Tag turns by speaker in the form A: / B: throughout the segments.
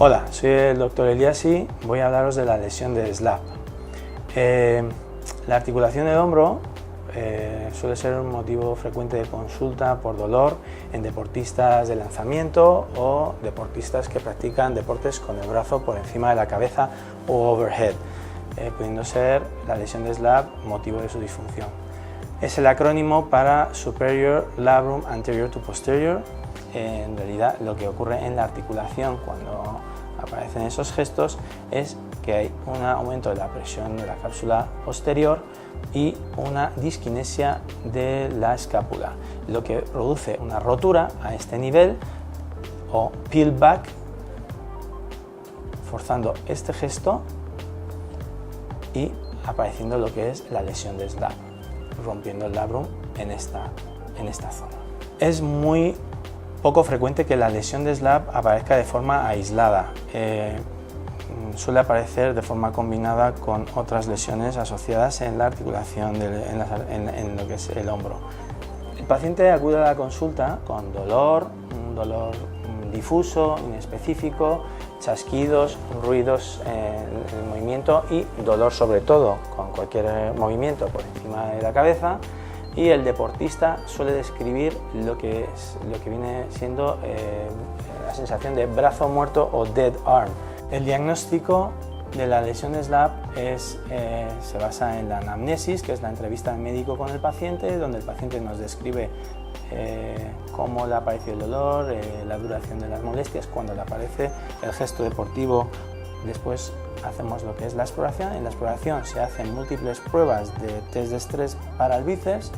A: Hola, soy el Dr. Eliasi. Voy a hablaros de la lesión de SLAP. La articulación del hombro suele ser un motivo frecuente de consulta por dolor en deportistas de lanzamiento o deportistas que practican deportes con el brazo por encima de la cabeza o overhead, pudiendo ser la lesión de SLAP motivo de su disfunción. Es el acrónimo para Superior Labrum Anterior to Posterior. En realidad lo que ocurre en la articulación cuando aparecen esos gestos es que hay un aumento de la presión de la cápsula posterior y una disquinesia de la escápula, lo que produce una rotura a este nivel o peel back, forzando este gesto y apareciendo lo que es la lesión de SLAP, rompiendo el labrum en esta zona. Es muy poco frecuente que la lesión de SLAP aparezca de forma aislada. Suele aparecer de forma combinada con otras lesiones asociadas en la articulación, en lo que es el hombro. El paciente acude a la consulta con dolor, un dolor difuso, inespecífico, chasquidos, ruidos en el movimiento y dolor sobre todo con cualquier movimiento por encima de la cabeza. Y el deportista suele describir lo que viene siendo la sensación de brazo muerto o dead arm. El diagnóstico de la lesión de SLAP se basa en la anamnesis, que es la entrevista del médico con el paciente, donde el paciente nos describe cómo le ha aparecido el dolor, la duración de las molestias, cuando le aparece el gesto deportivo. Después hacemos lo que es la exploración. En la exploración se hacen múltiples pruebas de test de estrés para el bíceps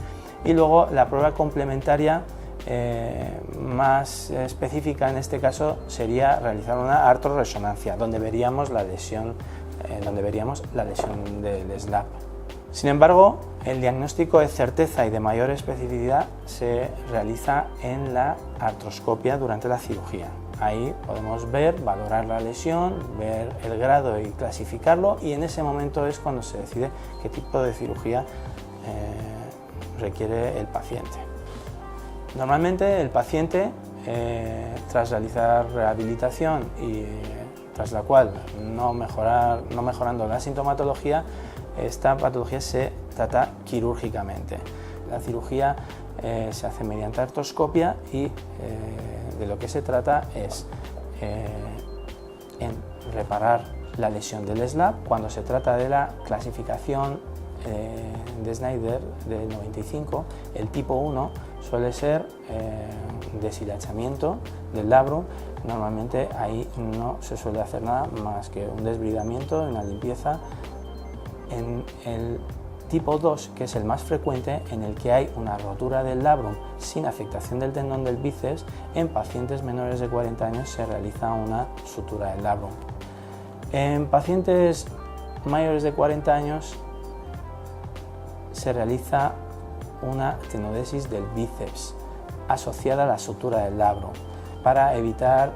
A: y luego la prueba complementaria más específica en este caso sería realizar una artrorresonancia, donde veríamos la lesión del SLAP. Sin embargo, el diagnóstico de certeza y de mayor especificidad se realiza en la artroscopia durante la cirugía. Ahí podemos valorar la lesión, ver el grado y clasificarlo, y en ese momento es cuando se decide qué tipo de cirugía requiere el paciente. Normalmente el paciente, tras realizar rehabilitación y tras la cual no mejorando la sintomatología, esta patología se trata quirúrgicamente. La cirugía se hace mediante artroscopia y de lo que se trata es en reparar la lesión del SLAP. Cuando se trata de la clasificación de Snyder del 95, el tipo 1 suele ser deshilachamiento del labrum. Normalmente ahí no se suele hacer nada más que un desbridamiento, una limpieza. En el tipo 2, que es el más frecuente, en el que hay una rotura del labrum sin afectación del tendón del bíceps, en pacientes menores de 40 años se realiza una sutura del labrum. En pacientes mayores de 40 años se realiza una tenodesis del bíceps asociada a la sutura del labrum para evitar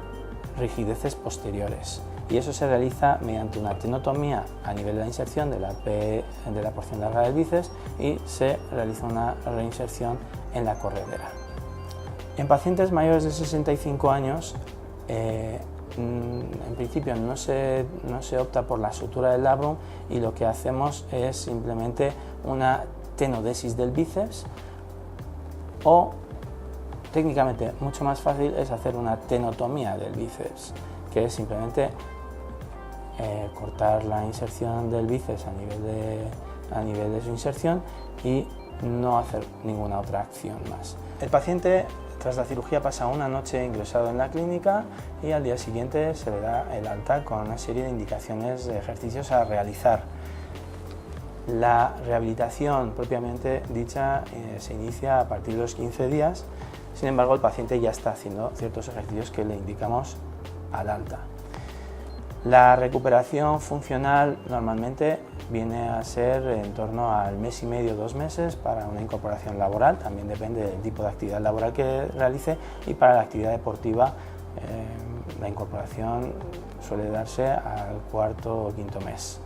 A: rigideces posteriores. Y eso se realiza mediante una tenotomía a nivel de la inserción de la porción larga del bíceps y se realiza una reinserción en la corredera. En pacientes mayores de 65 años, en principio no se opta por la sutura del labrum y lo que hacemos es simplemente una tenodesis del bíceps, o técnicamente mucho más fácil es hacer una tenotomía del bíceps, que es simplemente cortar la inserción del bíceps a nivel de su inserción y no hacer ninguna otra acción más. El paciente tras la cirugía pasa una noche ingresado en la clínica y al día siguiente se le da el alta con una serie de indicaciones de ejercicios a realizar. La rehabilitación propiamente dicha se inicia a partir de los 15 días, sin embargo el paciente ya está haciendo ciertos ejercicios que le indicamos al alta. La recuperación funcional normalmente viene a ser en torno al mes y medio, 2 meses para una incorporación laboral, también depende del tipo de actividad laboral que realice, y para la actividad deportiva la incorporación suele darse al 4º o 5º mes.